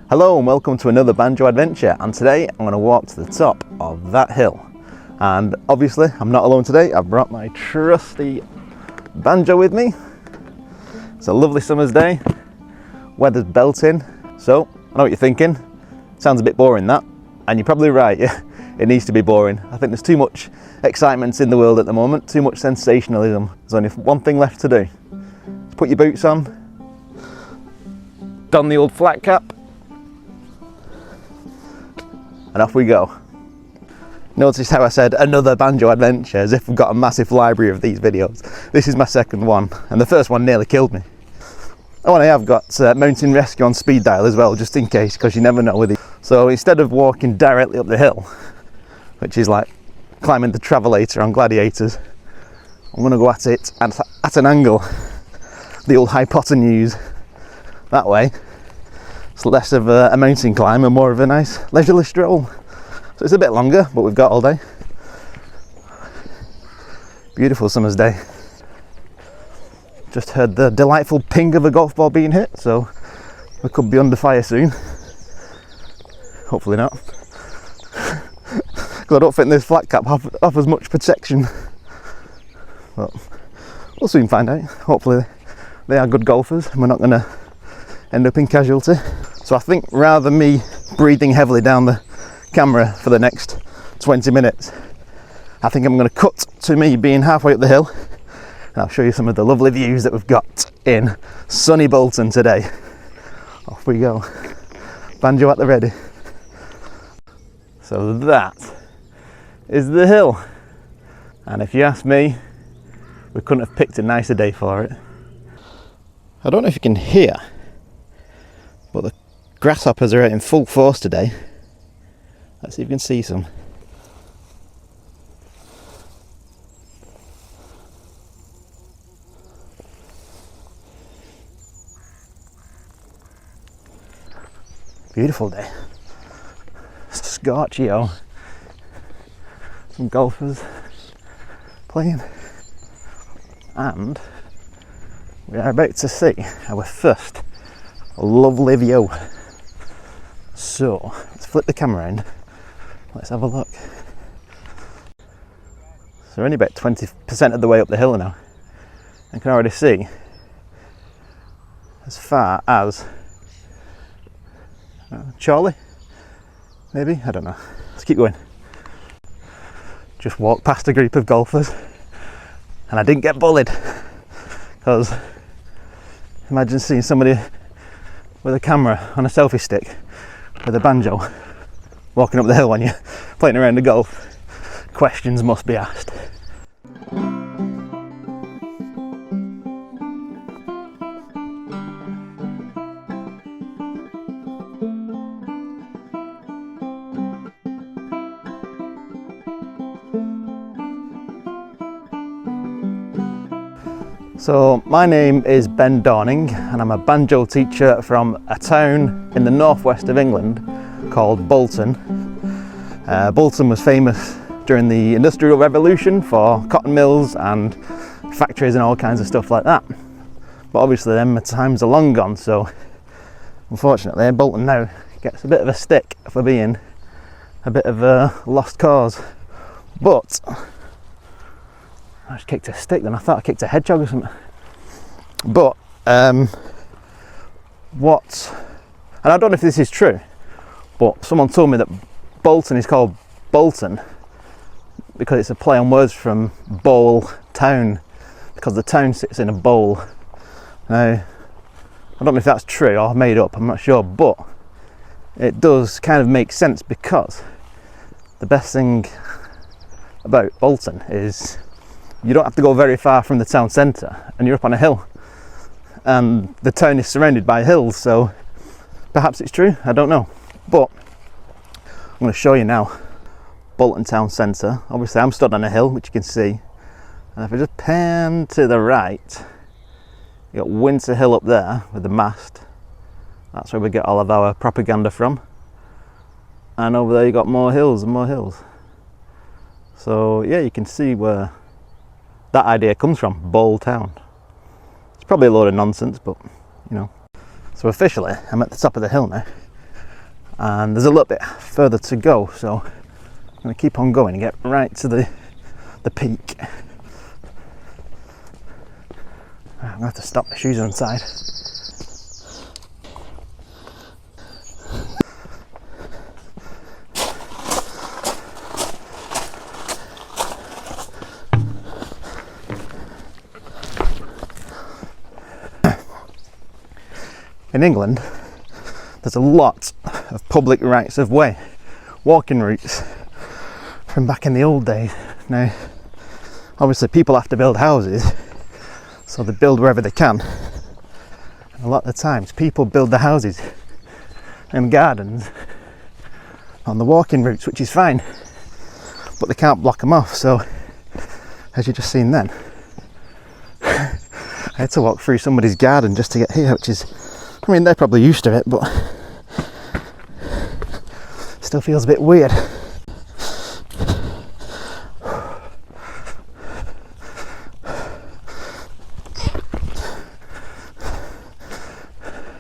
Hello and welcome to another Banjo adventure, and today I'm going to walk to the top of that hill. And obviously I'm not alone today. I've brought my trusty Banjo with me. It's a lovely summer's day, weather's belting, so I know what you're thinking. Sounds a bit boring, that, and you're probably right. Yeah, it needs to be boring. I think there's too much excitement in the world at the moment, too much sensationalism. There's only one thing left to do. Put your boots on, don the old flat cap, and off we go. Notice how I said another Banjo adventure, as if we've got a massive library of these videos. This is my second one, and the first one nearly killed me. Oh, and I have got mountain rescue on speed dial as well, just in case, because you never know with it. So instead of walking directly up the hill, which is like climbing the travelator on gladiators, I'm going to go at it at an angle, the old hypotenuse, that way. It's less of a mountain climb and more of a nice leisurely stroll. So it's a bit longer, but we've got all day. Beautiful summer's day. Just heard the delightful ping of a golf ball being hit, so we could be under fire soon. Hopefully not. Because I don't think this flat cap offers much protection. But we'll soon find out. Hopefully they are good golfers and we're not going to end up in casualty. So I think rather than me breathing heavily down the camera for the next 20 minutes, I think I'm going to cut to me being halfway up the hill, and I'll show you some of the lovely views that we've got in sunny Bolton today. Off we go. Banjo at the ready. So that is the hill, and if you ask me, we couldn't have picked a nicer day for it. I don't know if you can hear, but the grasshoppers are out in full force today. Let's see if you can see some. Beautiful day. Scorchio. Some golfers playing. And we are about to see our first lovely view. So let's flip the camera around. Let's have a look. So we're only about 20% of the way up the hill now. I can already see as far as Charlie, maybe? I don't know. Let's keep going. Just walked past a group of golfers and I didn't get bullied, because imagine seeing somebody with a camera on a selfie stick with a banjo walking up the hill when you're playing around the golf. Questions must be asked. So my name is Ben Dorning and I'm a banjo teacher from a town in the northwest of England called Bolton. Bolton was famous during the Industrial Revolution for cotton mills and factories and all kinds of stuff like that. But obviously them times are long gone, so unfortunately Bolton now gets a bit of a stick for being a bit of a lost cause. But I just kicked a stick then, I thought I kicked a hedgehog or something. But and I don't know if this is true, but someone told me that Bolton is called Bolton because it's a play on words from bowl town, because the town sits in a bowl. Now I don't know if that's true or made up, I'm not sure, but it does kind of make sense, because the best thing about Bolton is you don't have to go very far from the town centre and you're up on a hill, and the town is surrounded by hills, so perhaps it's true, I don't know. But I'm going to show you now Bolton town centre. Obviously I'm stood on a hill, which you can see, and if I just pan to the right, you got Winter Hill up there with the mast. That's where we get all of our propaganda from, and over there you got more hills and more hills. So yeah, you can see where that idea comes from, Bowl Town. It's probably a load of nonsense, but you know. So officially, I'm at the top of the hill now, and there's a little bit further to go, so I'm going to keep on going and get right to the peak. I'm going to have to stop, my shoes are inside. In England, there's a lot of public rights of way, walking routes from back in the old days. Now, obviously people have to build houses, so they build wherever they can. And a lot of the times people build the houses and gardens on the walking routes, which is fine, but they can't block them off. So, as you just seen then, I had to walk through somebody's garden just to get here, which is, I mean, they're probably used to it, but still feels a bit weird.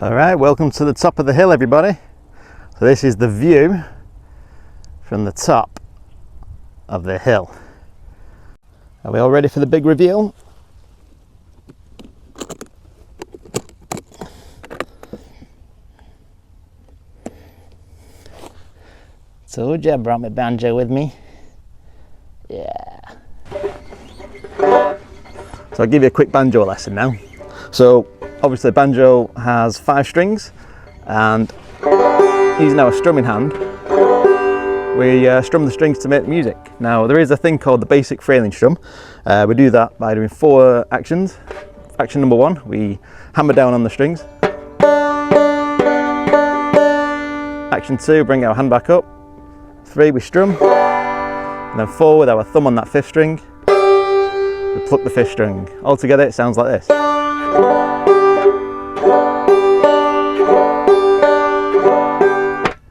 Alright, welcome to the top of the hill, everybody. So this is the view from the top of the hill. Are we all ready for the big reveal? Told you I brought my banjo with me. Yeah. So I'll give you a quick banjo lesson now. So obviously banjo has 5 strings, and using our strumming hand, we strum the strings to make music. Now there is a thing called the basic frailing strum. We do that by doing 4 actions. Action number 1, we hammer down on the strings. Action 2, bring our hand back up. 3, we strum, and then 4, with our thumb on that 5th string, we pluck the 5th string. All together it sounds like this.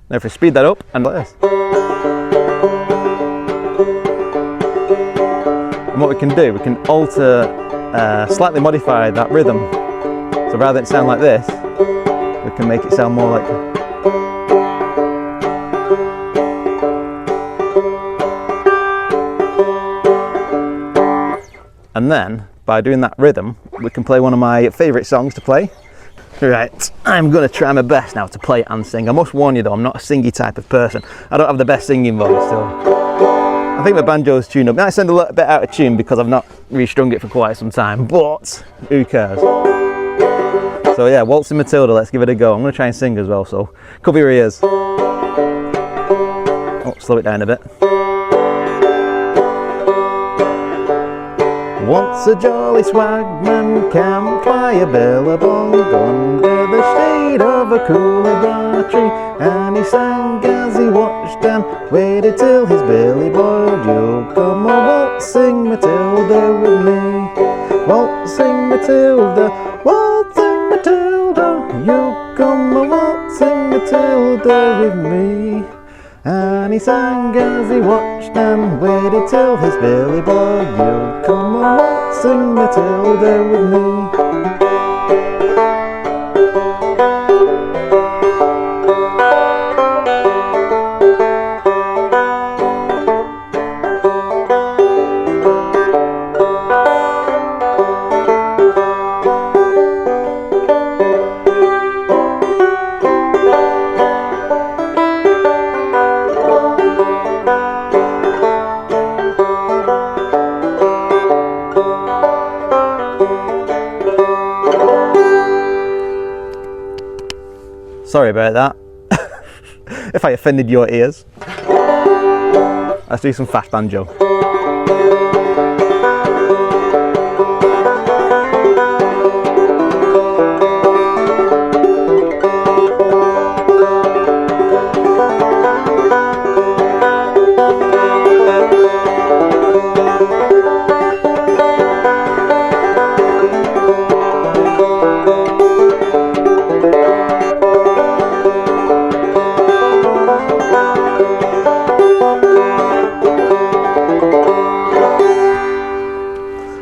Now if we speed that up, and like this. And what we can do, we can alter, slightly modify that rhythm. So rather than it sound like this, we can make it sound more like... And then, by doing that rhythm, we can play one of my favourite songs to play. Right, I'm going to try my best now to play and sing. I must warn you though, I'm not a singy type of person. I don't have the best singing voice, so I think my banjo's tuned up. It might sound a little bit out of tune because I've not restrung it for quite some time, but who cares? So yeah, Waltzing Matilda, let's give it a go. I'm going to try and sing as well, so cover your ears. Oh, slow it down a bit. Once a jolly swagman camped by a billabong under the shade of a cooler tree, and he sang as he watched and waited till his belly boiled. You'll come a waltzing Matilda with me, waltzing Matilda, waltzing Matilda. You'll come a waltzing Matilda with me. And he sang as he watched and waited till his belly boiled. You'll come a waltzing Matilda with me. Sorry about that, if I offended your ears. Let's do some fast banjo.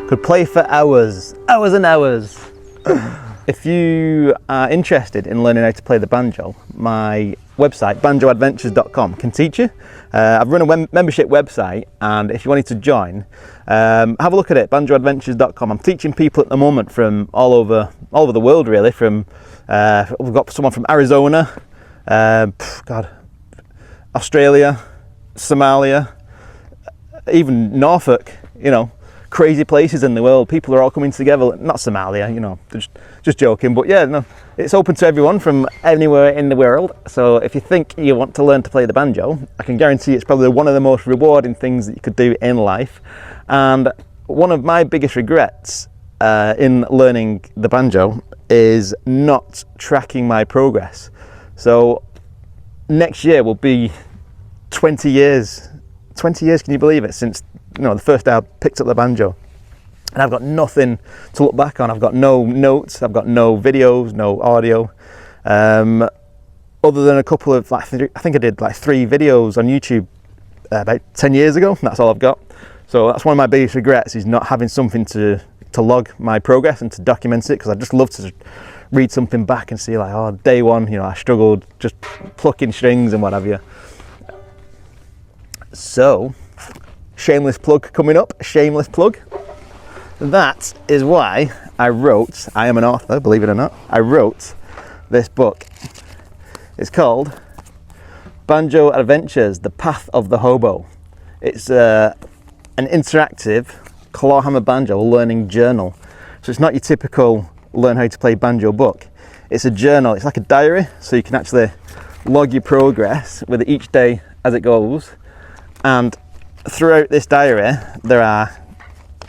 Could play for hours and hours. if you are interested in learning how to play the banjo, my website, banjoadventures.com, can teach you. I've run a membership website, and if you wanted to join, have a look at it, banjoadventures.com. I'm teaching people at the moment from all over the world, really. We've got someone from Arizona, Australia, Somalia, even Norfolk, you know, crazy places in the world. People are all coming together. Not Somalia, you know, just joking, but yeah, no, it's open to everyone from anywhere in the world. So if you think you want to learn to play the banjo, I can guarantee it's probably one of the most rewarding things that you could do in life. And one of my biggest regrets in learning the banjo is not tracking my progress. So next year will be 20 years. 20 years, can you believe it, since, you know, the first day I picked up the banjo, and I've got nothing to look back on. I've got no notes, I've got no videos, no audio, other than a couple of, I think I did like 3 videos on YouTube about 10 years ago. That's all I've got. So that's one of my biggest regrets, is not having something to log my progress and to document it, because I just love to read something back and see, like, oh, day one, you know, I struggled just plucking strings and what have you. So, shameless plug coming up, shameless plug. That is why I am an author, believe it or not, I wrote this book. It's called Banjo Adventures, The Path of the Hobo. It's an interactive clawhammer banjo learning journal. So it's not your typical learn how to play banjo book. It's a journal, it's like a diary, so you can actually log your progress with it each day as it goes. And throughout this diary, there are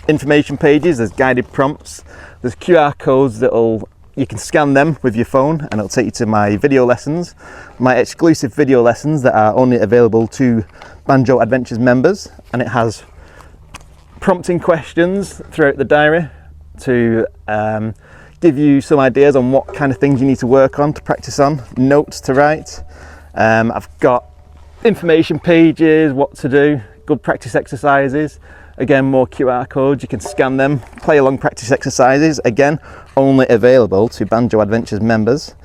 information pages, there's guided prompts, there's QR codes you can scan them with your phone, and it'll take you to my video lessons, my exclusive video lessons that are only available to Banjo Adventures members. And it has prompting questions throughout the diary to give you some ideas on what kind of things you need to work on, to practice on, notes to write. I've got information pages, what to do, good practice exercises, again more QR codes, you can scan them, play along practice exercises, again only available to Banjo Adventures members.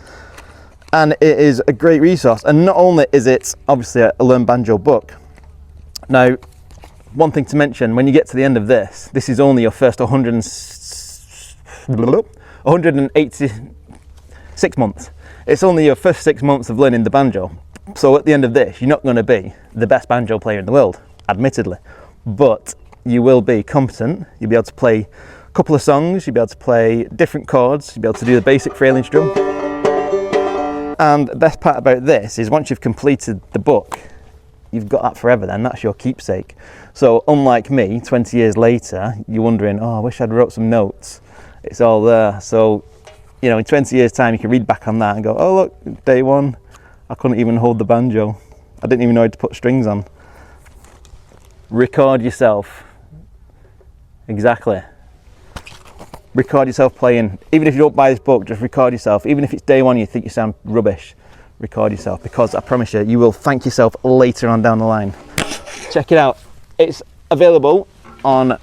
And it is a great resource, and not only is it obviously a learn banjo book. Now, one thing to mention, when you get to the end of this is only your first 186 months. It's only your first 6 months of learning the banjo. So at the end of this, you're not going to be the best banjo player in the world, admittedly, but you will be competent. You'll be able to play a couple of songs, you'll be able to play different chords, you'll be able to do the basic frailing strum. And the best part about this is once you've completed the book, you've got that forever then, that's your keepsake. So unlike me, 20 years later, you're wondering, oh, I wish I'd wrote some notes. It's all there. So, you know, in 20 years time, you can read back on that and go, oh look, day one, I couldn't even hold the banjo. I didn't even know how to put strings on. Record yourself. Exactly. Record yourself playing. Even if you don't buy this book, just record yourself. Even if it's day one and you think you sound rubbish, record yourself, because I promise you, you will thank yourself later on down the line. Check it out. It's available on,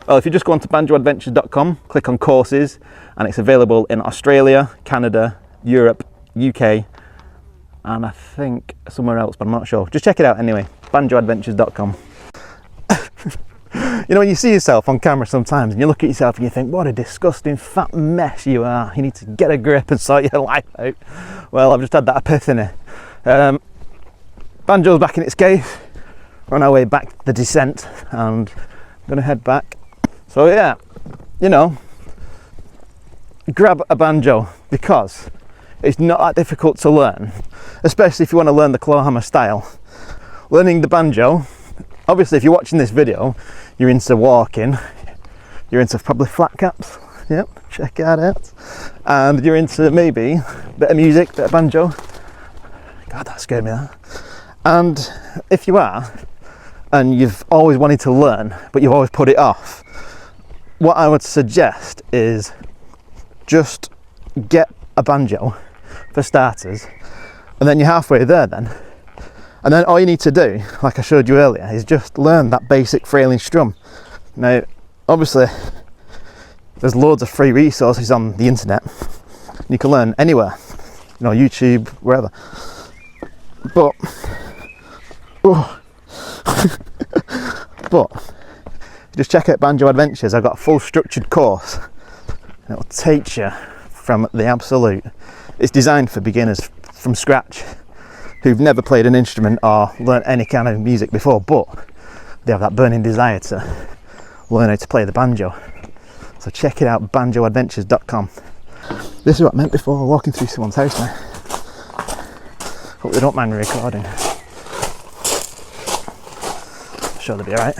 well, if you just go on to banjoadventures.com, click on courses, and it's available in Australia, Canada, Europe, UK, and I think somewhere else, but I'm not sure. Just check it out anyway, banjoadventures.com. You know, when you see yourself on camera sometimes and you look at yourself and you think, what a disgusting fat mess you are. You need to get a grip and sort your life out. Well, I've just had that epiphany. Banjo's back in its cave. We're on our way back the descent, and I'm going to head back. So yeah, you know, grab a banjo, because it's not that difficult to learn, especially if you want to learn the clawhammer style. Learning the banjo, obviously if you're watching this video, you're into walking, you're into probably flat caps, yep, check that out, and you're into maybe a bit of music, bit of banjo. God, that scared me, that. And if you are, and you've always wanted to learn, but you've always put it off, what I would suggest is just get a banjo for starters, and then you're halfway there then. And then all you need to do, like I showed you earlier, is just learn that basic frailing strum. Now, obviously, there's loads of free resources on the internet. You can learn anywhere, you know, YouTube, wherever. But, but just check out Banjo Adventures. I've got a full structured course, and it'll teach you from the absolute. It's designed for beginners from scratch who've never played an instrument or learnt any kind of music before, but they have that burning desire to learn how to play the banjo. So check it out, banjoadventures.com. This is what I meant before, walking through someone's house now. Hope they don't mind me recording. I'm sure they'll be alright.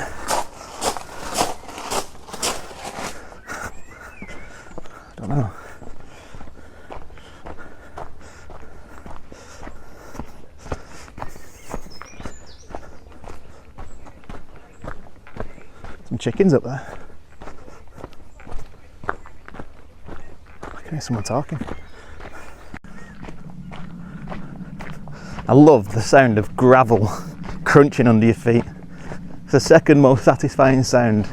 I don't know. Some chickens up there. I can hear someone talking. I love the sound of gravel crunching under your feet. It's the second most satisfying sound.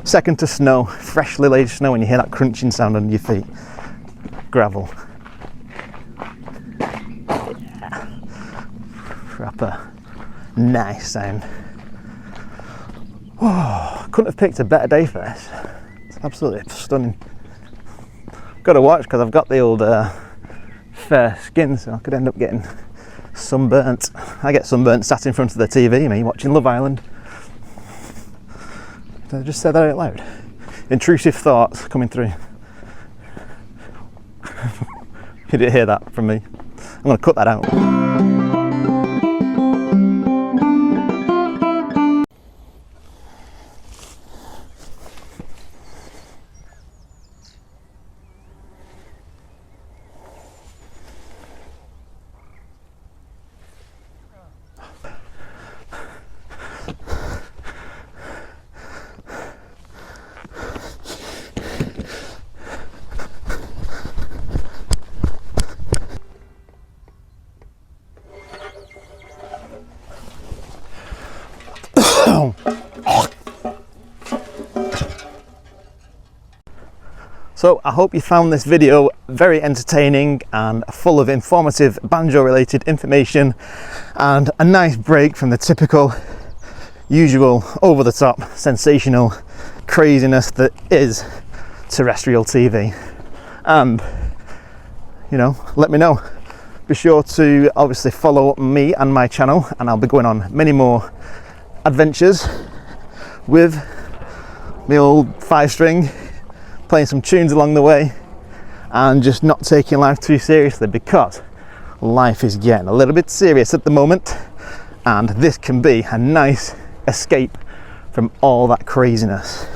Second to snow, freshly laid snow, when you hear that crunching sound under your feet. Gravel. Yeah. Proper nice sound. Oh, couldn't have picked a better day for this. It's absolutely stunning. Got to watch because I've got the old fair skin, so I could end up getting sunburnt. I get sunburnt sat in front of the TV, me watching Love Island. Did I just say that out loud? Intrusive thoughts coming through. You didn't hear that from me. I'm going to cut that out. So I hope you found this video very entertaining and full of informative banjo related information and a nice break from the typical, usual, over the top, sensational craziness that is terrestrial TV. And, you know, let me know. Be sure to obviously follow me and my channel, and I'll be going on many more adventures with the old 5-string, playing some tunes along the way, and just not taking life too seriously, because life is getting a little bit serious at the moment, and this can be a nice escape from all that craziness.